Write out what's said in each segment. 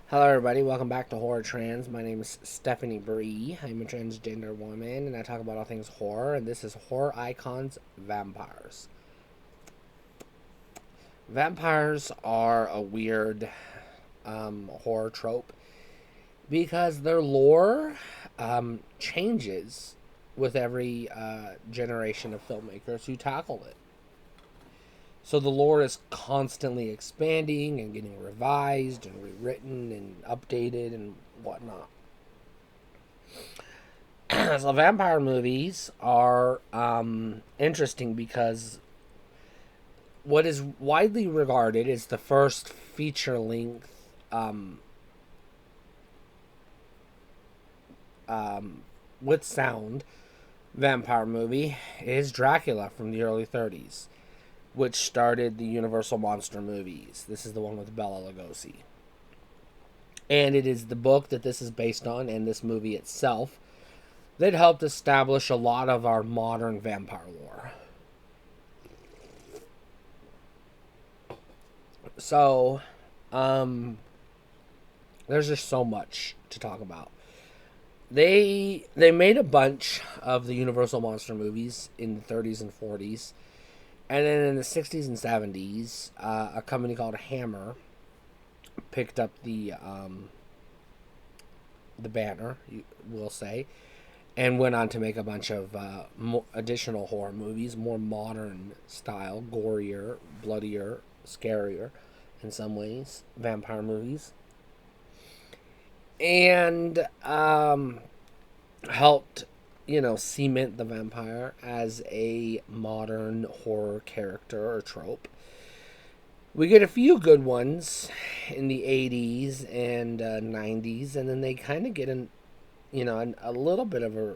Hello, everybody. Welcome back to Horror Trans. My name is Stephanie Bree. I'm a transgender woman, and I talk about all things horror. And this is Horror Icons Vampires. Vampires are a weird horror trope because their lore changes with every generation of filmmakers who tackle it. So the lore is constantly expanding and getting revised and rewritten and updated and whatnot. So vampire movies are interesting because what is widely regarded as the first feature length with sound vampire movie is Dracula from the early 30s, which started the Universal Monster movies. This is the one with Bela Lugosi. And it is the book that this is based on and this movie itself that helped establish a lot of our modern vampire lore. So, there's just so much to talk about. They made a bunch of the Universal Monster movies in the 30s and 40s, and then in the 60s and 70s, a company called Hammer picked up the banner, we'll say, and went on to make a bunch of additional horror movies, more modern style, gorier, bloodier, scarier in some ways, vampire movies, and helped, cement the vampire as a modern horror character or trope. We get a few good ones in the 80s and 90s, and then they kind of get a little bit of a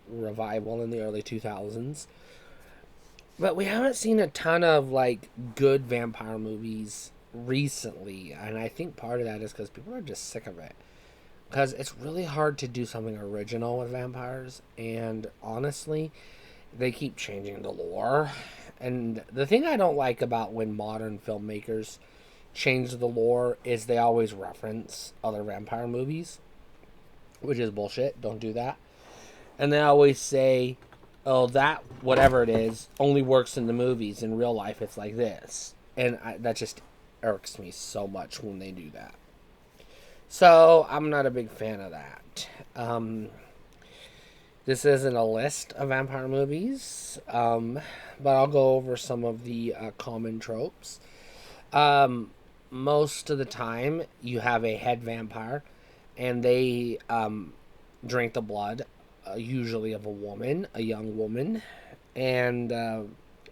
revival in the early 2000s. But we haven't seen a ton of like good vampire movies recently, and I think part of that is because people are just sick of it. Because it's really hard to do something original with vampires, and honestly, they keep changing the lore. And the thing I don't like about when modern filmmakers change the lore is they always reference other vampire movies, which is bullshit. Don't do that. And they always say, oh, that, whatever it is, only works in the movies. In real life, it's like this. And that just irks me so much when they do that. So I'm not a big fan of that. This isn't a list of vampire movies, but I'll go over some of the common tropes. Most of the time, you have a head vampire, and they drink the blood, usually of a woman, a young woman, and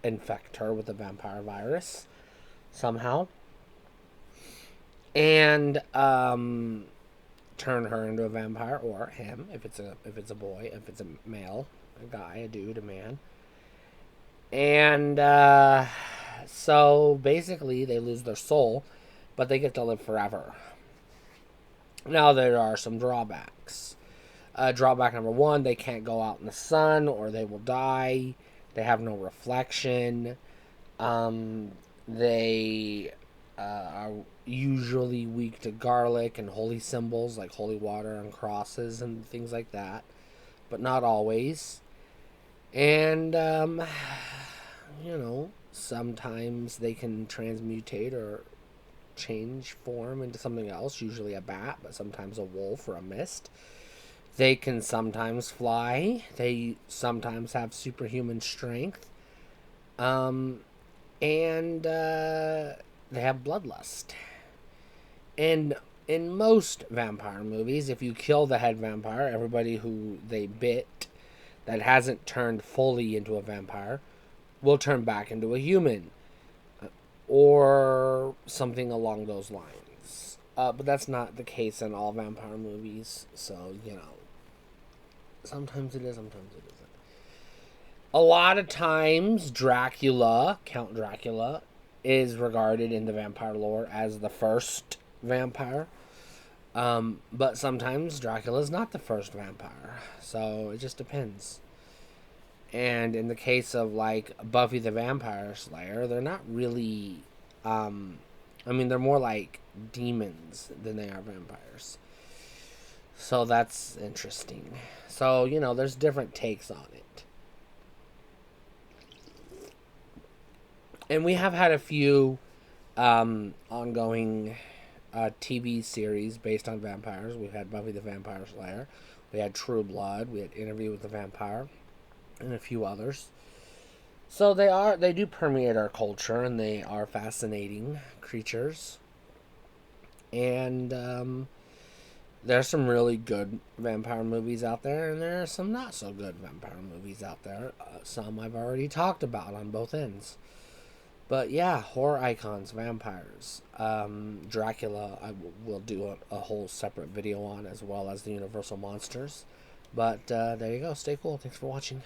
infect her with the vampire virus somehow, and turn her into a vampire, or him if it's a boy, if it's a male, a guy, a dude, a man, and so basically they lose their soul, but they get to live forever. Now there are some drawbacks. Drawback number one: they can't go out in the sun, or they will die. They have no reflection. They are usually weak to garlic and holy symbols like holy water and crosses and things like that, but not always. And, sometimes they can transmutate or change form into something else, usually a bat, but sometimes a wolf or a mist. They can sometimes fly. They sometimes have superhuman strength. Um, and they have bloodlust. And in most vampire movies, if you kill the head vampire, everybody who they bit that hasn't turned fully into a vampire will turn back into a human or something along those lines. But that's not the case in all vampire movies. So, sometimes it is, sometimes it isn't. A lot of times, Count Dracula, is regarded in the vampire lore as the first vampire. But sometimes Dracula is not the first vampire. So it just depends. And in the case of like Buffy the Vampire Slayer, they're not really I mean, they're more like demons than they are vampires. So that's interesting. So, there's different takes on it. And we have had a few ongoing TV series based on vampires. We've had Buffy the Vampire Slayer. We had True Blood. We had Interview with the Vampire. And a few others. So they do permeate our culture, and they are fascinating creatures. And there's some really good vampire movies out there, and there are some not so good vampire movies out there. Some I've already talked about on both ends. But yeah, horror icons, vampires. Dracula, I will do a whole separate video on, as well as the Universal Monsters. But there you go. Stay cool. Thanks for watching.